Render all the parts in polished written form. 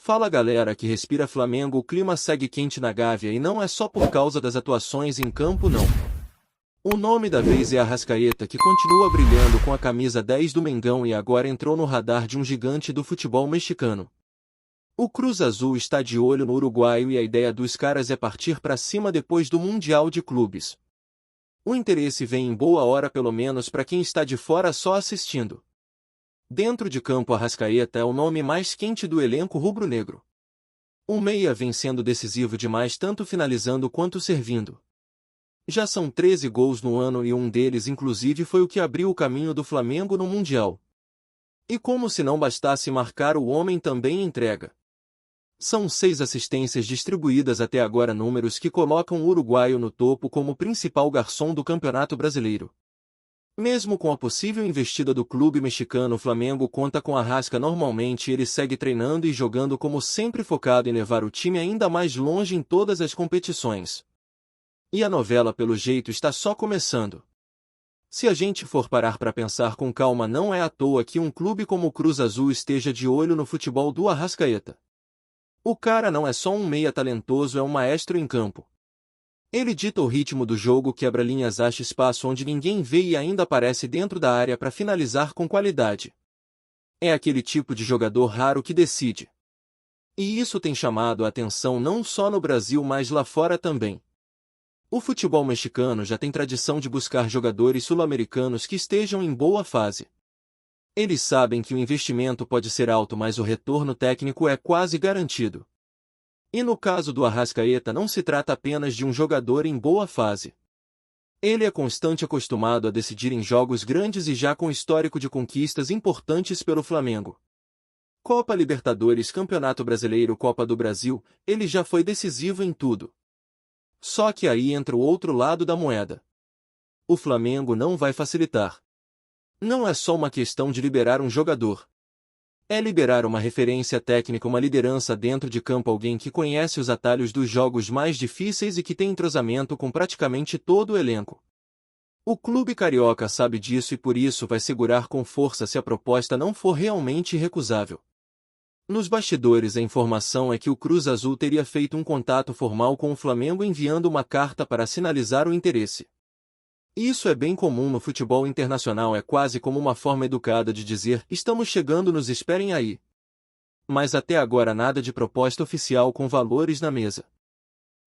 Fala galera que respira Flamengo, o clima segue quente na Gávea e não é só por causa das atuações em campo não. O nome da vez é Arrascaeta, que continua brilhando com a camisa 10 do Mengão e agora entrou no radar de um gigante do futebol mexicano. O Cruz Azul está de olho no uruguaio e a ideia dos caras é partir para cima depois do Mundial de Clubes. O interesse vem em boa hora pelo menos para quem está de fora só assistindo. Dentro de campo, Arrascaeta é o nome mais quente do elenco rubro-negro. O meia vem sendo decisivo demais tanto finalizando quanto servindo. Já são 13 gols no ano e um deles inclusive foi o que abriu o caminho do Flamengo no Mundial. E como se não bastasse marcar, o homem também entrega. São 6 assistências distribuídas até agora, números que colocam o uruguaio no topo como principal garçom do Campeonato Brasileiro. Mesmo com a possível investida do clube mexicano, o Flamengo conta com Arrasca normalmente e ele segue treinando e jogando como sempre, focado em levar o time ainda mais longe em todas as competições. E a novela pelo jeito está só começando. Se a gente for parar para pensar com calma, não é à toa que um clube como o Cruz Azul esteja de olho no futebol do Arrascaeta. O cara não é só um meia talentoso, é um maestro em campo. Ele dita o ritmo do jogo, quebra linhas, acha espaço onde ninguém vê e ainda aparece dentro da área para finalizar com qualidade. É aquele tipo de jogador raro que decide. E isso tem chamado a atenção não só no Brasil, mas lá fora também. O futebol mexicano já tem tradição de buscar jogadores sul-americanos que estejam em boa fase. Eles sabem que o investimento pode ser alto, mas o retorno técnico é quase garantido. E no caso do Arrascaeta não se trata apenas de um jogador em boa fase. Ele é constante, acostumado a decidir em jogos grandes e já com histórico de conquistas importantes pelo Flamengo. Copa Libertadores, Campeonato Brasileiro, Copa do Brasil, ele já foi decisivo em tudo. Só que aí entra o outro lado da moeda. O Flamengo não vai facilitar. Não é só uma questão de liberar um jogador. É liberar uma referência técnica, uma liderança dentro de campo, alguém que conhece os atalhos dos jogos mais difíceis e que tem entrosamento com praticamente todo o elenco. O clube carioca sabe disso e por isso vai segurar com força se a proposta não for realmente irrecusável. Nos bastidores, a informação é que o Cruz Azul teria feito um contato formal com o Flamengo, enviando uma carta para sinalizar o interesse. Isso é bem comum no futebol internacional, é quase como uma forma educada de dizer: estamos chegando, nos esperem aí. Mas até agora nada de proposta oficial com valores na mesa.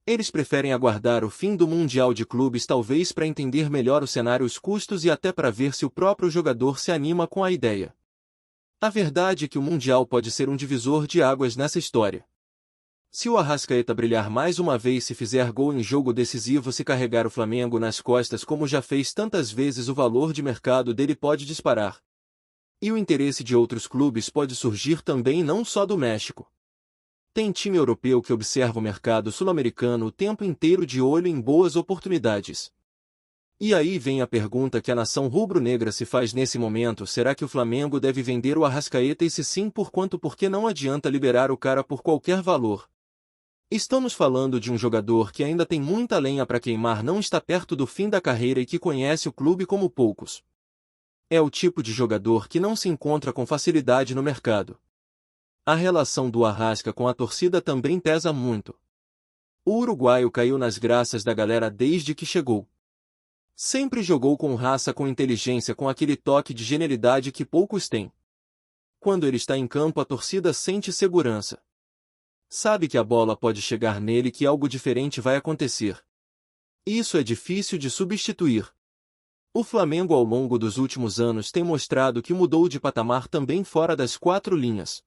Eles preferem aguardar o fim do Mundial de Clubes, talvez para entender melhor o cenário, os custos e até para ver se o próprio jogador se anima com a ideia. A verdade é que o Mundial pode ser um divisor de águas nessa história. Se o Arrascaeta brilhar mais uma vez, se fizer gol em jogo decisivo, se carregar o Flamengo nas costas como já fez tantas vezes, o valor de mercado dele pode disparar. E o interesse de outros clubes pode surgir também, não só do México. Tem time europeu que observa o mercado sul-americano o tempo inteiro, de olho em boas oportunidades. E aí vem a pergunta que a nação rubro-negra se faz nesse momento: será que o Flamengo deve vender o Arrascaeta, e se sim, por quanto? Porque não adianta liberar o cara por qualquer valor. Estamos falando de um jogador que ainda tem muita lenha para queimar, não está perto do fim da carreira e que conhece o clube como poucos. É o tipo de jogador que não se encontra com facilidade no mercado. A relação do Arrasca com a torcida também pesa muito. O uruguaio caiu nas graças da galera desde que chegou. Sempre jogou com raça, com inteligência, com aquele toque de genialidade que poucos têm. Quando ele está em campo, a torcida sente segurança. Sabe que a bola pode chegar nele, que algo diferente vai acontecer. Isso é difícil de substituir. O Flamengo ao longo dos últimos anos tem mostrado que mudou de patamar também fora das 4 linhas.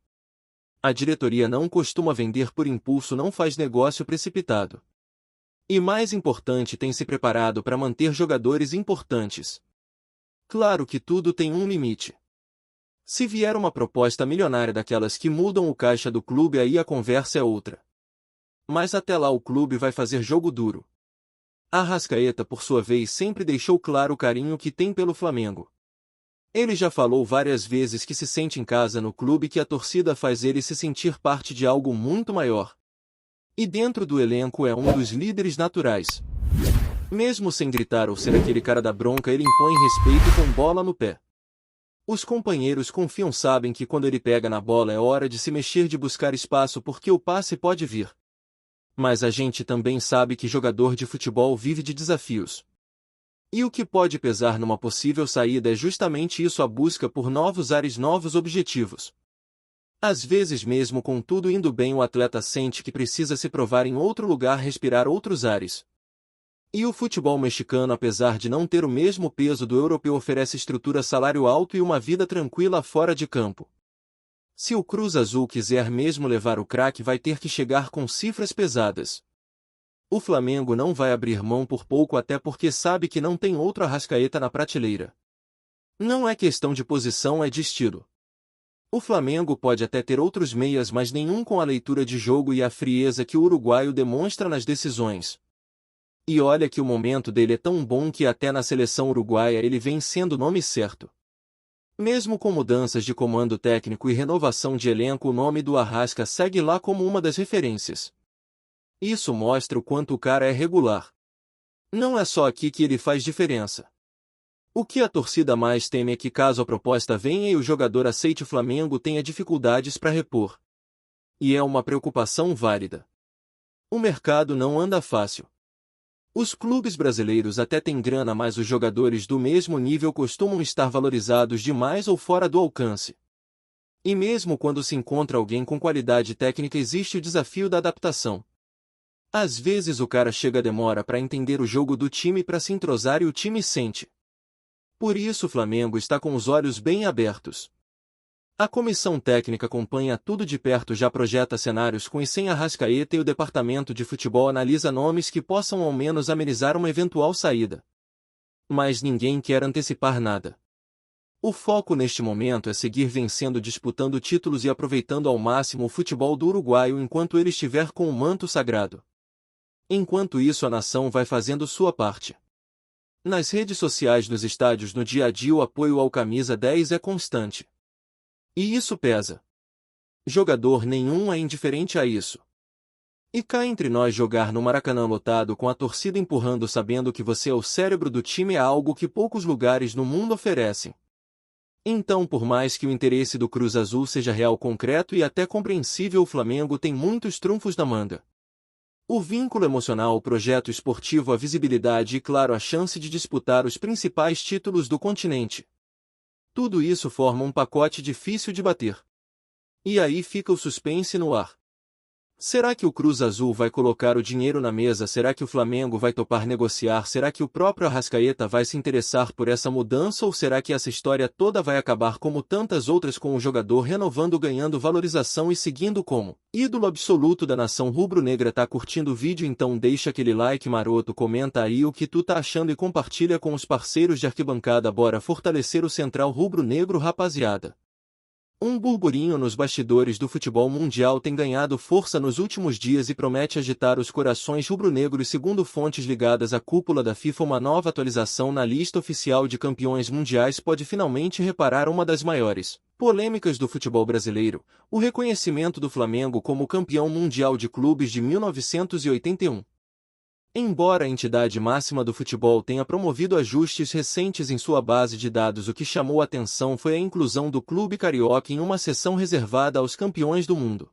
A diretoria não costuma vender por impulso, não faz negócio precipitado. E mais importante, tem se preparado para manter jogadores importantes. Claro que tudo tem um limite. Se vier uma proposta milionária daquelas que mudam o caixa do clube, aí a conversa é outra. Mas até lá o clube vai fazer jogo duro. Arrascaeta, por sua vez, sempre deixou claro o carinho que tem pelo Flamengo. Ele já falou várias vezes que se sente em casa no clube, que a torcida faz ele se sentir parte de algo muito maior. E dentro do elenco é um dos líderes naturais. Mesmo sem gritar ou ser aquele cara da bronca, ele impõe respeito com bola no pé. Os companheiros confiam, sabem que quando ele pega na bola é hora de se mexer, de buscar espaço porque o passe pode vir. Mas a gente também sabe que jogador de futebol vive de desafios. E o que pode pesar numa possível saída é justamente isso, a busca por novos ares, novos objetivos. Às vezes, mesmo com tudo indo bem, o atleta sente que precisa se provar em outro lugar, respirar outros ares. E o futebol mexicano, apesar de não ter o mesmo peso do europeu, oferece estrutura, salário alto e uma vida tranquila fora de campo. Se o Cruz Azul quiser mesmo levar o craque, vai ter que chegar com cifras pesadas. O Flamengo não vai abrir mão por pouco, até porque sabe que não tem outro Arrascaeta na prateleira. Não é questão de posição, é de estilo. O Flamengo pode até ter outros meias, mas nenhum com a leitura de jogo e a frieza que o uruguaio demonstra nas decisões. E olha que o momento dele é tão bom que até na seleção uruguaia ele vem sendo o nome certo. Mesmo com mudanças de comando técnico e renovação de elenco, o nome do Arrasca segue lá como uma das referências. Isso mostra o quanto o cara é regular. Não é só aqui que ele faz diferença. O que a torcida mais teme é que, caso a proposta venha e o jogador aceite, o Flamengo tenha dificuldades para repor. E é uma preocupação válida. O mercado não anda fácil. Os clubes brasileiros até têm grana, mas os jogadores do mesmo nível costumam estar valorizados demais ou fora do alcance. E mesmo quando se encontra alguém com qualidade técnica, existe o desafio da adaptação. Às vezes o cara demora para entender o jogo do time, para se entrosar, e o time sente. Por isso o Flamengo está com os olhos bem abertos. A comissão técnica acompanha tudo de perto, já projeta cenários com e sem Arrascaeta, e o departamento de futebol analisa nomes que possam ao menos amenizar uma eventual saída. Mas ninguém quer antecipar nada. O foco neste momento é seguir vencendo, disputando títulos e aproveitando ao máximo o futebol do uruguaio enquanto ele estiver com o manto sagrado. Enquanto isso, a nação vai fazendo sua parte. Nas redes sociais, nos estádios, no dia a dia, o apoio ao camisa 10 é constante. E isso pesa. Jogador nenhum é indiferente a isso. E cá entre nós, jogar no Maracanã lotado com a torcida empurrando, sabendo que você é o cérebro do time, é algo que poucos lugares no mundo oferecem. Então, por mais que o interesse do Cruz Azul seja real, concreto e até compreensível, o Flamengo tem muitos trunfos na manga. O vínculo emocional, o projeto esportivo, a visibilidade e, claro, a chance de disputar os principais títulos do continente. Tudo isso forma um pacote difícil de bater. E aí fica o suspense no ar. Será que o Cruz Azul vai colocar o dinheiro na mesa? Será que o Flamengo vai topar negociar? Será que o próprio Arrascaeta vai se interessar por essa mudança? Ou será que essa história toda vai acabar como tantas outras, com o jogador renovando, ganhando valorização e seguindo como ídolo absoluto da nação rubro-negra? Tá curtindo o vídeo? Então deixa aquele like maroto, comenta aí o que tu tá achando e compartilha com os parceiros de arquibancada. Bora fortalecer o Central Rubro-Negro, rapaziada. Um burburinho nos bastidores do futebol mundial tem ganhado força nos últimos dias e promete agitar os corações rubro-negros. Segundo fontes ligadas à cúpula da FIFA, uma nova atualização na lista oficial de campeões mundiais pode finalmente reparar uma das maiores polêmicas do futebol brasileiro: o reconhecimento do Flamengo como campeão mundial de clubes de 1981. Embora a entidade máxima do futebol tenha promovido ajustes recentes em sua base de dados, o que chamou a atenção foi a inclusão do clube carioca em uma seção reservada aos campeões do mundo.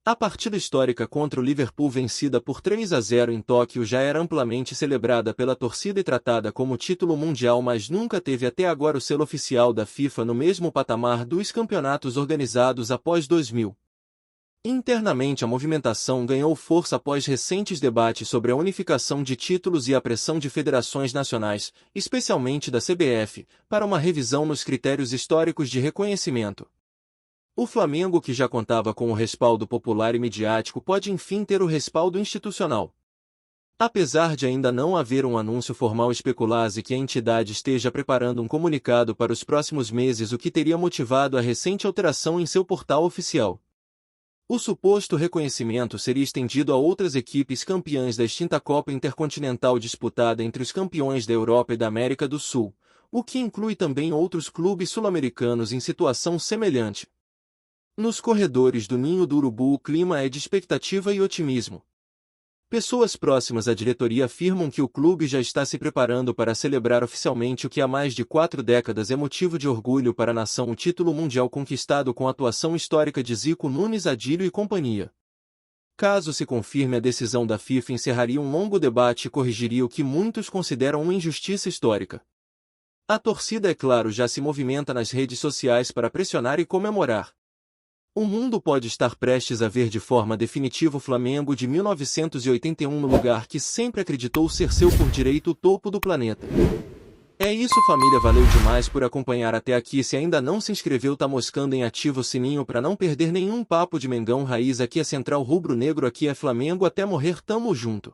A partida histórica contra o Liverpool, vencida por 3-0 em Tóquio, já era amplamente celebrada pela torcida e tratada como título mundial, mas nunca teve até agora o selo oficial da FIFA no mesmo patamar dos campeonatos organizados após 2000. Internamente, a movimentação ganhou força após recentes debates sobre a unificação de títulos e a pressão de federações nacionais, especialmente da CBF, para uma revisão nos critérios históricos de reconhecimento. O Flamengo, que já contava com o respaldo popular e midiático, pode enfim ter o respaldo institucional. Apesar de ainda não haver um anúncio formal, especula-se que a entidade esteja preparando um comunicado para os próximos meses, o que teria motivado a recente alteração em seu portal oficial. O suposto reconhecimento seria estendido a outras equipes campeãs da extinta Copa Intercontinental disputada entre os campeões da Europa e da América do Sul, o que inclui também outros clubes sul-americanos em situação semelhante. Nos corredores do Ninho do Urubu, o clima é de expectativa e otimismo. Pessoas próximas à diretoria afirmam que o clube já está se preparando para celebrar oficialmente o que há mais de 4 décadas é motivo de orgulho para a nação, o título mundial conquistado com a atuação histórica de Zico, Nunes, Adílio e companhia. Caso se confirme a decisão da FIFA, encerraria um longo debate e corrigiria o que muitos consideram uma injustiça histórica. A torcida, é claro, já se movimenta nas redes sociais para pressionar e comemorar. O mundo pode estar prestes a ver de forma definitiva o Flamengo de 1981 no lugar que sempre acreditou ser seu por direito, o topo do planeta. É isso, família, valeu demais por acompanhar até aqui. Se ainda não se inscreveu, tá moscando em, ativa o sininho para não perder nenhum papo de Mengão Raiz. Aqui é Central Rubro Negro, aqui é Flamengo, até morrer, tamo junto.